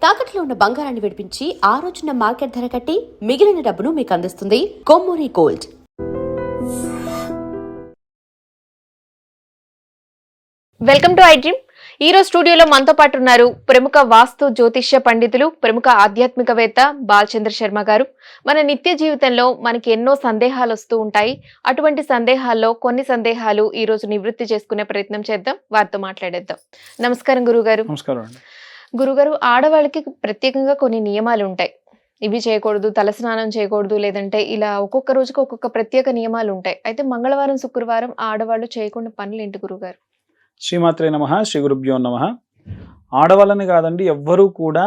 తాకట్లో ఉన్న బంగారాన్ని విడిపించి ఆ రోజున మార్కెట్ ధర కట్టి మిగిలిన డబ్బును మీకు అందిస్తుంది Kommuri gold. Welcome to I dream. ఈ రోజు స్టూడియోలో మనతో పాటు ఉన్నారు ప్రముఖ వాస్తు జ్యోతిష్య పండితులు, ప్రముఖ ఆధ్యాత్మికవేత్త బాలచంద్ర శర్మ గారు. మన నిత్య జీవితంలో మనకి ఎన్నో సందేహాలు వస్తూ ఉంటాయి. అటువంటి సందేహాల్లో కొన్ని సందేహాలు ఈ రోజు నివృత్తి చేసుకునే ప్రయత్నం చేద్దాం, వారితో మాట్లాడేద్దాం. నమస్కారం గురుగారు. నమస్కారం అండి. గురుగారు, ఆడవాళ్ళకి ప్రత్యేకంగా కొన్ని నియమాలు ఉంటాయి. ఇవి చేయకూడదు, తలస్నానం చేయకూడదు, లేదంటే ఇలా ఒక్కొక్క రోజుకి ఒక్కొక్క ప్రత్యేక నియమాలు ఉంటాయి. అయితే మంగళవారం, శుక్రవారం ఆడవాళ్ళు చేయకుండా పనులు ఏంటి గురుగారు? శ్రీమాత్రే నమః, శ్రీ గురుభ్యో నమః. ఆడవాళ్ళని కాదండి, ఎవ్వరూ కూడా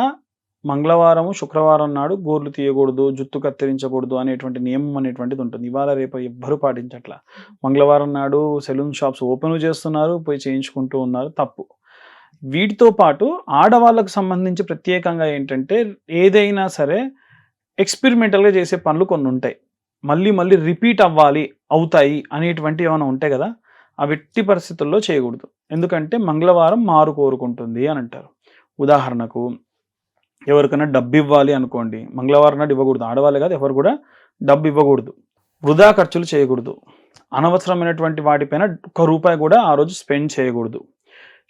మంగళవారము శుక్రవారం నాడు గోర్లు తీయకూడదు, జుట్టు కత్తిరించకూడదు అనేటువంటి నియమం అనేటువంటిది ఉంటుంది. ఇవాళ రేపు ఎవ్వరూ పాటించట్ల. మంగళవారం నాడు సెలూన్ షాప్స్ ఓపెన్ చేస్తున్నారు, పోయి చేయించుకుంటూ ఉన్నారు, తప్పు. వీటితో పాటు ఆడవాళ్ళకు సంబంధించి ప్రత్యేకంగా ఏంటంటే, ఏదైనా సరే ఎక్స్పెరిమెంటల్గా చేసే పనులు కొన్ని ఉంటాయి. మళ్ళీ మళ్ళీ రిపీట్ అవుతాయి అనేటువంటి ఏమైనా ఉంటాయి కదా, అవి ఎట్టి పరిస్థితుల్లో చేయకూడదు. ఎందుకంటే మంగళవారం మారు కోరుకుంటుంది అని అంటారు. ఉదాహరణకు ఎవరికైనా డబ్బు ఇవ్వాలి అనుకోండి, మంగళవారం నాడు ఇవ్వకూడదు. ఆడవాళ్ళే కాదు, ఎవరు కూడా డబ్బు ఇవ్వకూడదు. వృధా ఖర్చులు చేయకూడదు. అనవసరమైనటువంటి వాటిపైన ₹1 కూడా ఆ రోజు స్పెండ్ చేయకూడదు.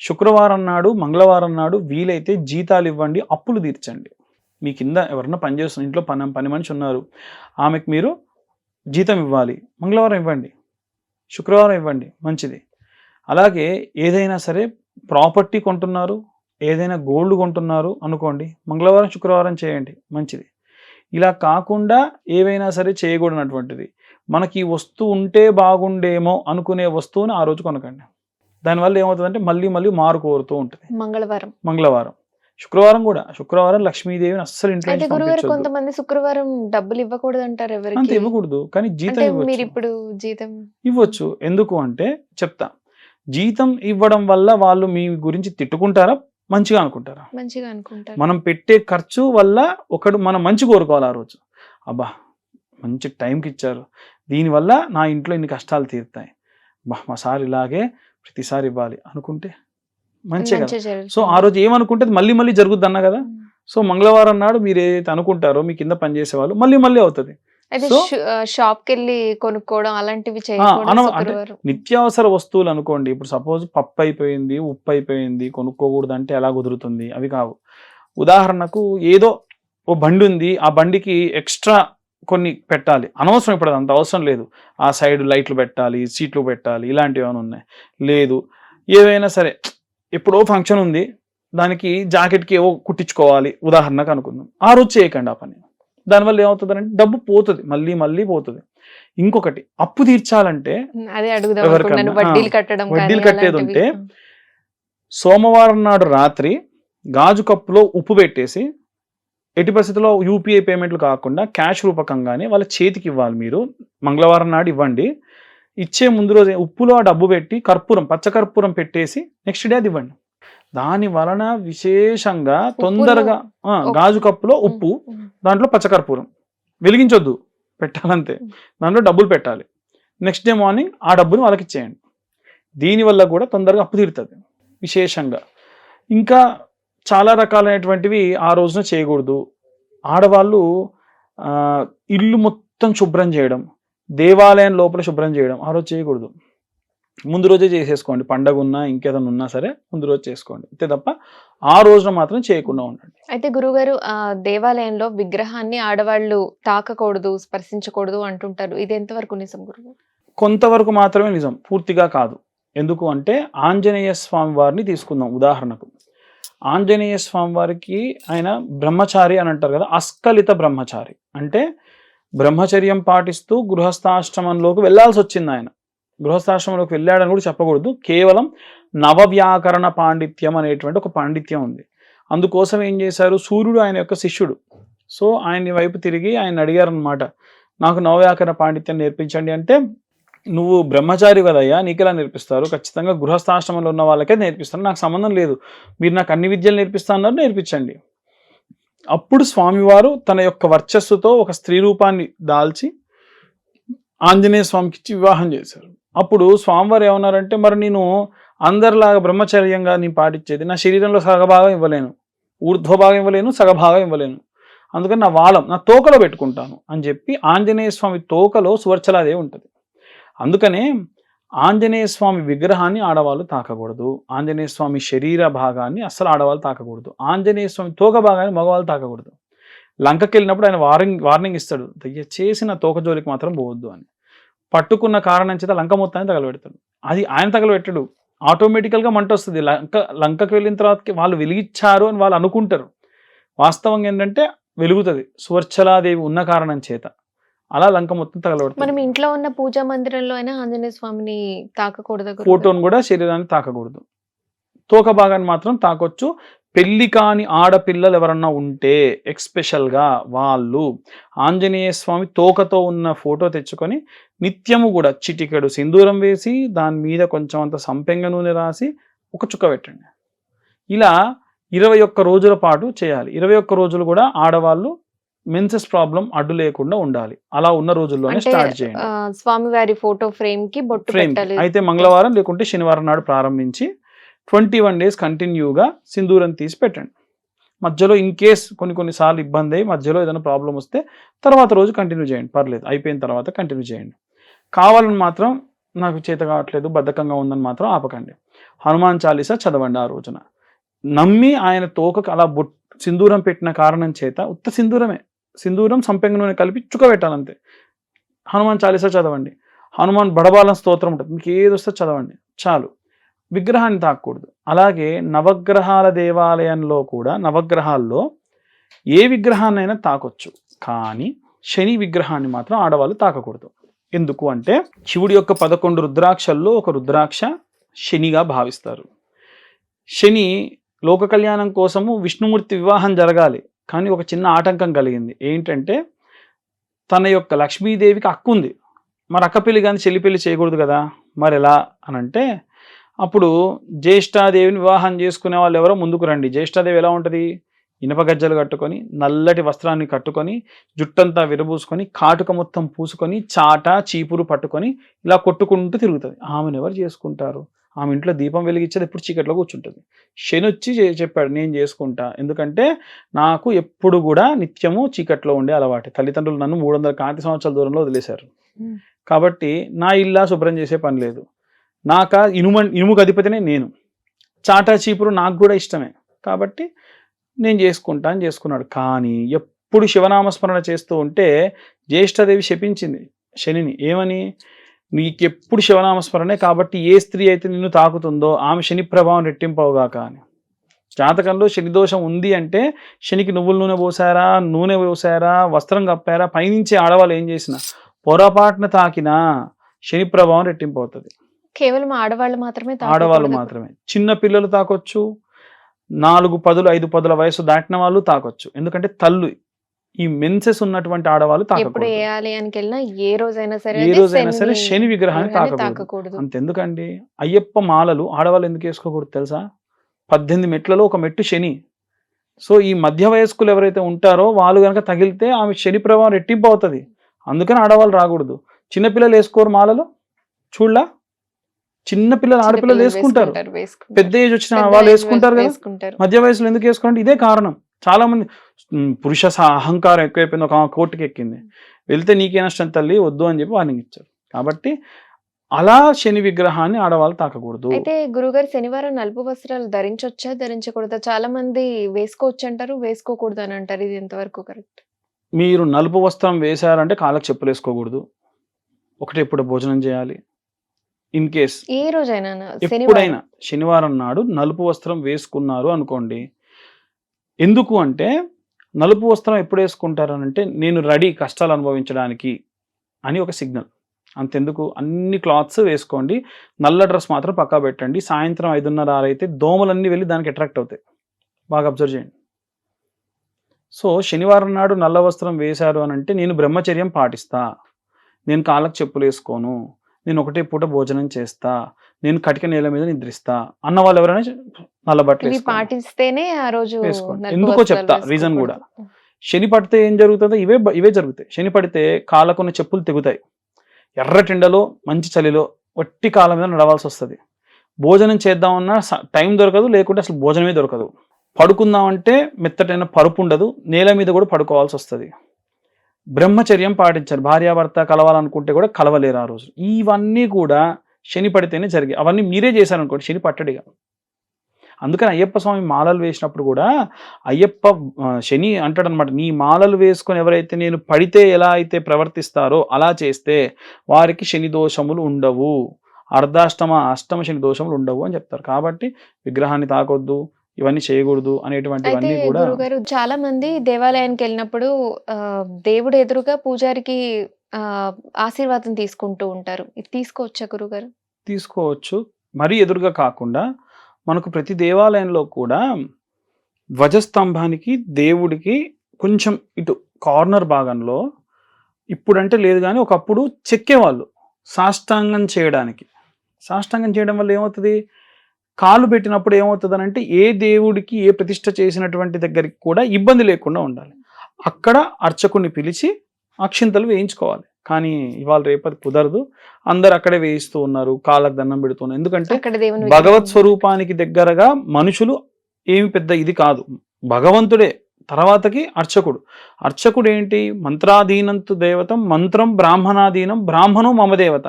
శుక్రవారం నాడు, మంగళవారం నాడు వీలైతే జీతాలు ఇవ్వండి, అప్పులు తీర్చండి. మీ కింద ఎవరన్నా పనిచేస్తున్న ఇంట్లో పని మనిషి ఉన్నారు, ఆమెకు మీరు జీతం ఇవ్వాలి. మంగళవారం ఇవ్వండి, శుక్రవారం ఇవ్వండి, మంచిది. అలాగే ఏదైనా సరే ప్రాపర్టీ కొంటున్నారు, ఏదైనా గోల్డ్ కొంటున్నారు అనుకోండి, మంగళవారం శుక్రవారం చేయండి, మంచిది. ఇలా కాకుండా ఏవైనా సరే చేయకూడనటువంటిది, మనకి ఈ వస్తువు ఉంటే బాగుండేమో అనుకునే వస్తువుని ఆ రోజు కొనకండి. దానివల్ల ఏమవుతుందంటే మళ్ళీ మళ్ళీ మారు కోరుతూ ఉంటుంది. మంగళవారం శుక్రవారం కూడా, శుక్రవారం లక్ష్మీదేవిని అస్సలు ఇంట్లో కొంతమంది శుక్రవారం డబ్బులు ఇవ్వకూడదు అంటారు. అంత ఇవ్వకూడదు, కానీ జీతం ఇవ్వచ్చు. ఎందుకు అంటే చెప్తా. జీతం ఇవ్వడం వల్ల వాళ్ళు మీ గురించి తిట్టుకుంటారా, మంచిగా అనుకుంటారా? మనం పెట్టే ఖర్చు వల్ల మనం మంచి కోరుకోవాలి ఆ రోజు. అబ్బా మంచి టైంకి ఇచ్చారు, దీనివల్ల నా ఇంట్లో ఇన్ని కష్టాలు తీరుతాయి, మా సార్ ఇలాగే ప్రతిసారి ఇవ్వాలి అనుకుంటే మంచిగా. సో ఆ రోజు ఏమనుకుంటే మళ్ళీ మళ్ళీ జరుగుద్ది అన్నా కదా. సో మంగళవారం నాడు మీరు ఏదైతే అనుకుంటారో మీ కింద పనిచేసే వాళ్ళు మళ్ళీ అవుతుంది. షాప్ కి వెళ్ళి కొనుక్కోవడం అలాంటివి నిత్యావసర వస్తువులు అనుకోండి, ఇప్పుడు సపోజ్ పప్పు అయిపోయింది, ఉప్పు అయిపోయింది, కొనుక్కోకూడదు అంటే ఎలా కుదురుతుంది? అవి కావు. ఉదాహరణకు ఏదో ఓ బండి ఉంది, ఆ బండికి ఎక్స్ట్రా కొన్ని పెట్టాలి, అనవసరం, ఇప్పుడు అంత అవసరం లేదు. ఆ సైడ్ లైట్లు పెట్టాలి, సీట్లు పెట్టాలి, ఇలాంటివి ఏమైనా ఉన్నాయి. లేదు ఏవైనా సరే ఎప్పుడో ఫంక్షన్ ఉంది, దానికి జాకెట్కి ఏవో కుట్టించుకోవాలి ఉదాహరణకు అనుకుందాం, ఆ రోజు చేయకండి ఆ పని. దానివల్ల ఏమవుతుందంటే డబ్బు పోతుంది, మళ్ళీ పోతుంది. ఇంకొకటి, అప్పు తీర్చాలంటే వడ్డీలు కట్టేది ఉంటే సోమవారం నాడు రాత్రి గాజు కప్పులో ఉప్పు పెట్టేసి, ఎట్టి పరిస్థితుల్లో యూపీఐ పేమెంట్లు కాకుండా క్యాష్ రూపకంగానే వాళ్ళ చేతికి ఇవ్వాలి. మీరు మంగళవారం నాడు ఇవ్వండి, ఇచ్చే ముందు రోజు ఉప్పులో ఆ డబ్బు పెట్టి పచ్చకర్పూరం పెట్టేసి నెక్స్ట్ డే అది ఇవ్వండి. దాని వలన విశేషంగా తొందరగా గాజు కప్పులో ఉప్పు, దాంట్లో పచ్చకర్పూరం వెలిగించొద్దు, పెట్టాలంతే. దాంట్లో డబ్బులు పెట్టాలి. నెక్స్ట్ డే మార్నింగ్ ఆ డబ్బుని వాళ్ళకి ఇచ్చేయండి. దీనివల్ల కూడా తొందరగా అప్పు తీరుతుంది విశేషంగా. ఇంకా చాలా రకాలైనటువంటివి ఆ రోజున చేయకూడదు. ఆడవాళ్ళు ఇల్లు మొత్తం శుభ్రం చేయడం, దేవాలయం లోపల శుభ్రం చేయడం ఆ రోజు చేయకూడదు. ముందు రోజే చేసేసుకోండి, పండగ ఉన్నా ఇంకేదైనా ఉన్నా సరే ముందు రోజు చేసుకోండి, అంతే తప్ప ఆ రోజున మాత్రం చేయకుండా ఉండండి. అయితే గురుగారు, దేవాలయంలో విగ్రహాన్ని ఆడవాళ్ళు తాకకూడదు, స్పర్శించకూడదు అంటుంటారు, ఇది ఎంతవరకు నిజం గురుగారు? కొంతవరకు మాత్రమే నిజం, పూర్తిగా కాదు. ఎందుకు అంటే ఆంజనేయ స్వామి వారిని తీసుకుందాం ఉదాహరణకు. ఆంజనేయ స్వామి వారికి ఆయన బ్రహ్మచారి అని అంటారు కదా, అస్కలిత బ్రహ్మచారి అంటే బ్రహ్మచర్యం పాటిస్తూ గృహస్థాశ్రమంలోకి వెళ్ళాల్సి వచ్చింది. ఆయన గృహస్థాశ్రమంలోకి వెళ్ళాడని కూడా చెప్పకూడదు. కేవలం నవవ్యాకరణ పాండిత్యం అనేటువంటి ఒక పాండిత్యం ఉంది. అందుకోసం ఏం చేశారు, సూర్యుడు ఆయన యొక్క శిష్యుడు. సో ఆయన వైపు తిరిగి ఆయన అడిగారు అనమాట, నాకు నవవ్యాకరణ పాండిత్యం నేర్పించండి అంటే, నువ్వు బ్రహ్మచారి కదయ్యా, నీకెలా నేర్పిస్తారు? ఖచ్చితంగా గృహస్థాశ్రమంలో ఉన్న వాళ్ళకే నేర్పిస్తారు, నాకు సంబంధం లేదు, మీరు నాకు అన్ని విద్యలు నేర్పిస్తా అన్నారు, నేర్పించండి. అప్పుడు స్వామివారు తన యొక్క వర్చస్సుతో ఒక స్త్రీ రూపాన్ని దాల్చి ఆంజనేయ స్వామికి ఇచ్చి వివాహం చేశారు. అప్పుడు స్వామివారు ఏమన్నారంటే, మరి నేను అందరిలాగా బ్రహ్మచర్యంగా నేను పాటించేది, నా శరీరంలో సగభాగం ఇవ్వలేను, ఊర్ధ్వభాగం ఇవ్వలేను, సగభాగం ఇవ్వలేను, అందుకని నా వాలం నా తోకలో పెట్టుకుంటాను అని చెప్పి ఆంజనేయ స్వామి తోకలో సువర్చలాదేవి ఉంటుంది. అందుకనే ఆంజనేయ స్వామి విగ్రహాన్ని ఆడవాళ్ళు తాకకూడదు, ఆంజనేయ స్వామి శరీర భాగాన్ని అస్సలు ఆడవాళ్ళు తాకకూడదు, ఆంజనేయ స్వామి తోక భాగాన్ని మగవాళ్ళు తాకకూడదు. లంకకి వెళ్ళినప్పుడు ఆయన వార్నింగ్ ఇస్తాడు, దయచేసి నా తోక జోలికి మాత్రం పోవద్దు అని. పట్టుకున్న కారణం చేత లంక మొత్తాన్ని తగలబెడతాడు. అది ఆయన తగలబెట్టడు, ఆటోమేటికల్గా మంట వస్తుంది. లంకకి వెళ్ళిన తర్వాతకి వాళ్ళు వెలిగించారు అని వాళ్ళు అనుకుంటారు, వాస్తవంగా ఏంటంటే వెలుగుతుంది సువర్చలాదేవి ఉన్న కారణం చేత. అలా లంక మొత్తం తగలబెడతాడు. మనం ఇంట్లో ఉన్న పూజా మందిరంలో అయినా ఆంజనేయ స్వామిని తాకకూడదు, ఫోటోను కూడా శరీరాన్ని తాకకూడదు, తోక భాగాన్ని మాత్రం తాకొచ్చు. పెళ్లి కాని ఆడపిల్లలు ఎవరన్నా ఉంటే ఎక్స్పెషల్గా వాళ్ళు ఆంజనేయ స్వామి తోకతో ఉన్న ఫోటో తెచ్చుకొని నిత్యము కూడా చిటికెడు సింధూరం వేసి దాని మీద కొంచెం అంత సంపెంగ నూనె రాసి ఒక చుక్క పెట్టండి. ఇలా 21 రోజుల పాటు చేయాలి. 21 రోజులు కూడా ఆడవాళ్ళు మెన్సెస్ ప్రాబ్లం అడ్డు లేకుండా ఉండాలి. అలా ఉన్న రోజుల్లోనే స్టార్ట్ చేయండి. స్వామివారి ఫోటో ఫ్రేమ్ కి బొట్టు పెట్టాలి. అయితే మంగళవారం లేకుంటే శనివారం నాడు ప్రారంభించి 21 days కంటిన్యూగా సింధూరం తీసి పెట్టండి. మధ్యలో ఇన్ కేస్ కొన్నిసార్లు ఇబ్బంది అయ్యి మధ్యలో ఏదైనా ప్రాబ్లం వస్తే తర్వాత రోజు కంటిన్యూ చేయండి, పర్లేదు, అయిపోయిన తర్వాత కంటిన్యూ చేయండి. కావాలని మాత్రం నాకు చేత కావట్లేదు బద్ధకంగా ఉందని మాత్రం ఆపకండి. హనుమాన్ చాలీసా చదవండి ఆ రోజున. నమ్మి ఆయన తోకకు అలా సింధూరం పెట్టిన కారణం చేత ఉత్త సింధూరమే, సింధూరం సంపెంగ నూనె కలిపి చుక్క పెట్టాలంతే. హనుమాన్ చాలీసా చదవండి, హనుమాన్ బడబాలం స్తోత్రం ఉంటుంది, మీకు ఏది వస్తే చదవండి చాలు. విగ్రహాన్ని తాకూడదు. అలాగే నవగ్రహాల దేవాలయంలో కూడా నవగ్రహాల్లో ఏ విగ్రహాన్నైనా తాకొచ్చు, కానీ శని విగ్రహాన్ని మాత్రం ఆడవాళ్ళు తాకకూడదు. ఎందుకు అంటే శివుడి యొక్క 11 రుద్రాక్షల్లో ఒక రుద్రాక్ష శనిగా భావిస్తారు. శని లోక కళ్యాణం కోసము విష్ణుమూర్తి వివాహం జరగాలి, కానీ ఒక చిన్న ఆటంకం కలిగింది. ఏంటంటే తన యొక్క లక్ష్మీదేవికి అక్కు ఉంది, మరి అక్క పెళ్లి కానీ చెల్లి పెళ్లి చేయకూడదు కదా, మరి ఎలా అని అంటే అప్పుడు జ్యేష్ఠాదేవిని వివాహం చేసుకునే వాళ్ళు ఎవరో ముందుకు రండి. జ్యేష్ఠాదేవి ఎలా ఉంటుంది, ఇనప గజ్జలు కట్టుకొని నల్లటి వస్త్రాన్ని కట్టుకొని జుట్టంతా విరబూసుకొని కాటుక మొత్తం పూసుకొని చాట చీపురు పట్టుకొని ఇలా కొట్టుకుంటూ తిరుగుతుంది. ఆమెను ఎవరు చేసుకుంటారు, ఆమె ఇంట్లో దీపం వెలిగించేది ఎప్పుడు చీకట్లో కూర్చుంటుంది. శని వచ్చి చెప్పాడు నేను చేసుకుంటా, ఎందుకంటే నాకు ఎప్పుడు కూడా నిత్యము చీకట్లో ఉండే అలవాటు, తల్లిదండ్రులు నన్ను 300 కాంతి సంవత్సరాల దూరంలో వదిలేశారు, కాబట్టి నా ఇల్లా శుభ్రం చేసే పని లేదు, నాకా ఇనుముకు అధిపతినే నేను, చాటా చీపురు నాకు కూడా ఇష్టమే, కాబట్టి నేను చేసుకుంటా అని చేసుకున్నాడు. కానీ ఎప్పుడు శివనామస్మరణ చేస్తూ ఉంటే జ్యేష్ఠాదేవి శపించింది శనిని, ఏమని, నీకెప్పుడు శివనామస్మరణే, కాబట్టి ఏ స్త్రీ అయితే నిన్ను తాకుతుందో ఆమె శని ప్రభావం రెట్టింపవుగాక అని. జాతకంలో శని దోషం ఉంది అంటే శనికి నువ్వుల నూనె పోసారా వస్త్రం కప్పారా, పైనుంచి ఆడవాళ్ళు ఏం చేసినా పొరపాటున తాకినా శని ప్రభావం రెట్టింపు అవుతుంది. కేవలం ఆడవాళ్ళు మాత్రమే, చిన్న పిల్లలు తాకొచ్చు, 4 పదులు 5 పదుల వయసు దాటిన వాళ్ళు తాకొచ్చు. ఎందుకంటే తల్లు ఈ మెన్సెస్ ఉన్నటువంటి ఆడవాళ్ళు ఏ రోజైనా సరే శని విగ్రహాన్ని తాకకూడదు. అంతెందుకండి, అయ్యప్ప మాలలు ఆడవాళ్ళు ఎందుకు వేసుకోకూడదు తెలుసా, 18 మెట్లలో ఒక మెట్టు శని. సో ఈ మధ్య వయస్కులు ఎవరైతే ఉంటారో వాళ్ళు కనుక తగిలితే ఆమె శని ప్రభావం రెట్టింపు అవుతుంది, అందుకని ఆడవాళ్ళు రాకూడదు. చిన్నపిల్లలు వేసుకోరు మాలలో, చూడలా, చిన్నపిల్లలు ఆడపిల్లలు వేసుకుంటారు, పెద్ద ఏజ్ వచ్చిన వాళ్ళు వేసుకుంటారు కదా, మధ్య వయసులో ఎందుకు వేసుకుంటారు, ఇదే కారణం. చాలా మంది పురుష అహంకారం ఎక్కువైపోయింది, ఒక కోర్టుకి ఎక్కింది, వెళ్తే నీకే నష్టం తల్లి వద్దు అని చెప్పి వార్నింగ్ ఇచ్చారు. కాబట్టి అలా శని విగ్రహాన్ని ఆడవాళ్ళు తాకకూడదు. అయితే గురుగారు శనివారం నలుపు వస్త్రాలు ధరించొచ్చా ధరించకూడదా, చాలా మంది వేసుకోవచ్చు అంటారు, వేసుకోకూడదు అని అంటారు, ఇది ఎంతవరకు కరెక్ట్? మీరు నలుపు వస్త్రం వేశారంటే కాళ్ళకు చెప్పులు వేసుకోకూడదు, ఒకటి ఎప్పుడు భోజనం చేయాలి. ఇన్ కేస్ ఏ రోజైనా ఎప్పుడైనా శనివారం నాడు నలుపు వస్త్రం వేసుకున్నారు అనుకోండి, ఎందుకు అంటే నలుపు వస్త్రం ఎప్పుడు వేసుకుంటారు అంటే నేను రెడీ కష్టాలు అనుభవించడానికి అని ఒక సిగ్నల్. అంతెందుకు, అన్ని క్లాత్స్ వేసుకోండి, నల్ల డ్రెస్ మాత్రం పక్కా పెట్టండి. సాయంత్రం 5:30 అయితే దోమలన్నీ వెళ్ళి దానికి అట్రాక్ట్ అవుతాయి, బాగా అబ్జర్వ్ చేయండి. సో శనివారం నాడు నల్ల వస్త్రం వేశారు అని అంటే నేను బ్రహ్మచర్యం పాటిస్తా, నేను కాళ్ళకు చెప్పులు వేసుకోను, నేను ఒకటే పూట భోజనం చేస్తా, నేను కటిక నేల మీద నిద్రిస్తా అన్న వాళ్ళు ఎవరైనా నల్ల బట్టలు పాటిస్తేనే ఆ రోజు వేసుకోండి. ఎందుకో చెప్తా రీజన్ కూడా. శని పడితే ఏం జరుగుతుందో ఇవే జరుగుతాయి. శని పడితే కాళ్ళకున్న చెప్పులు తెగుతాయి, ఎర్రటిండలో మంచి చలిలో వట్టి కాళ్ళ మీద నడవాల్సి వస్తుంది, భోజనం చేద్దామన్నా టైం దొరకదు, లేకుంటే అసలు భోజనమే దొరకదు, పడుకుందామంటే మెత్తటైన పరుపు ఉండదు, నేల మీద కూడా పడుకోవాల్సి వస్తుంది. బ్రహ్మచర్యం పాటించారు, భార్యాభర్త కలవాలనుకుంటే కూడా కలవలేరు ఆ రోజు. ఇవన్నీ కూడా శని పడితేనే జరిగాయి. అవన్నీ మీరే చేశారనుకోండి, శని పట్టడిగా. అందుకని అయ్యప్ప స్వామి మాలలు వేసినప్పుడు కూడా అయ్యప్ప శని అంటాడనమాట, నీ మాలలు వేసుకొని ఎవరైతే నేను పడితే ఎలా అయితే ప్రవర్తిస్తారో అలా చేస్తే వారికి శని దోషములు ఉండవు, అష్టమ శని దోషములు ఉండవు అని చెప్తారు. కాబట్టి విగ్రహాన్ని తాకొద్దు, ఇవన్నీ చేయకూడదు అనేటువంటివన్నీ అయితే కూడా. గురుగారు చాలా మంది దేవాలయానికి వెళ్ళినప్పుడు దేవుడు ఎదురుగా పూజారికి ఆశీర్వాదం తీసుకుంటూ ఉంటారు. ఇది తీసుకోవచ్చా గురుగారు? తీసుకోవచ్చు, మరీ ఎదురుగా కాకుండా. మనకు ప్రతి దేవాలయంలో కూడా ధ్వజస్తంభానికి దేవుడికి కొంచెం ఇటు కార్నర్ భాగంలో, ఇప్పుడంటే లేదు కానీ ఒకప్పుడు చెక్కేవాళ్ళు సాష్టాంగం చేయడానికి. సాష్టాంగం చేయడం వల్ల ఏమవుతుంది, కాలు పెట్టినప్పుడు ఏమవుతుంది అని అంటే ఏ దేవుడికి ఏ ప్రతిష్ఠ చేసినటువంటి దగ్గరికి కూడా ఇబ్బంది లేకుండా ఉండాలి. అక్కడ అర్చకుని పిలిచి అక్షింతలు వేయించుకోవాలి. కానీ ఇవాళ రేపటి కుదరదు, అందరు అక్కడే వేయిస్తూ ఉన్నారు, కాళ్ళకు దండం పెడుతున్నారు. ఎందుకంటే అక్కడ దేవుని భగవత్ స్వరూపానికి దగ్గరగా మనుషులు ఏమి పెద్ద ఇది కాదు, భగవంతుడే తర్వాతకి అర్చకుడు. అర్చకుడు ఏంటి, మంత్రాధీనంతు దేవతం, మంత్రం బ్రాహ్మణాధీనం, బ్రాహ్మణం మమ దేవత.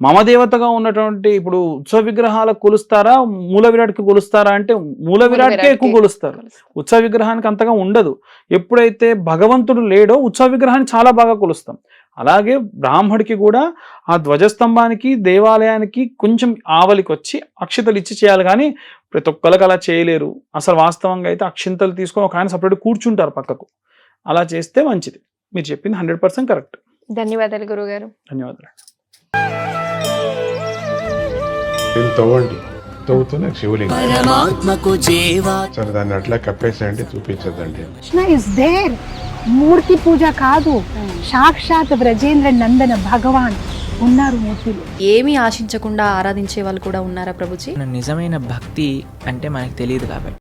మమ దేవతగా ఉన్నటువంటి ఇప్పుడు ఉత్సవ విగ్రహాలకు కొలుస్తారా, మూల విరాట్కి కొలుస్తారా అంటే మూల విరాట్కే ఎక్కువ కొలుస్తారు, ఉత్సవ విగ్రహానికి అంతగా ఉండదు. ఎప్పుడైతే భగవంతుడు లేడో ఉత్సవ విగ్రహాన్ని చాలా బాగా కొలుస్తాం. అలాగే బ్రాహ్మడికి కూడా ఆ ధ్వజస్తంభానికి దేవాలయానికి కొంచెం ఆవలికి వచ్చి అక్షింతలు ఇచ్చి చేయాలి, కానీ ప్రతి ఒక్కరికి అలా చేయలేరు. అసలు వాస్తవంగా అయితే అక్షింతలు తీసుకొని ఒక ఆయన సపరేట్ కూర్చుంటారు పక్కకు, అలా చేస్తే మంచిది. మీరు చెప్పింది 100% కరెక్ట్. ధన్యవాదాలు గురుగారు. ధన్యవాదాలు. తవ్వండి, తవ్వుతూనే శివలింగం. పరమాత్మకు జీవా సరే దాన్ని అట్లా కప్పేసేయండి, చూపించదండి. Krishna is there. మూర్తి పూజ కాదు, సాక్షాత్ బ్రజేంద్ర నందన భగవాన్ ఉన్నారు మూర్తిలో. ఏమీ ఆశించకుండా ఆరాధించే వాళ్ళు కూడా ఉన్నారా ప్రభుజీ? నిజమైన భక్తి అంటే మనకు తెలియదు కాబట్టి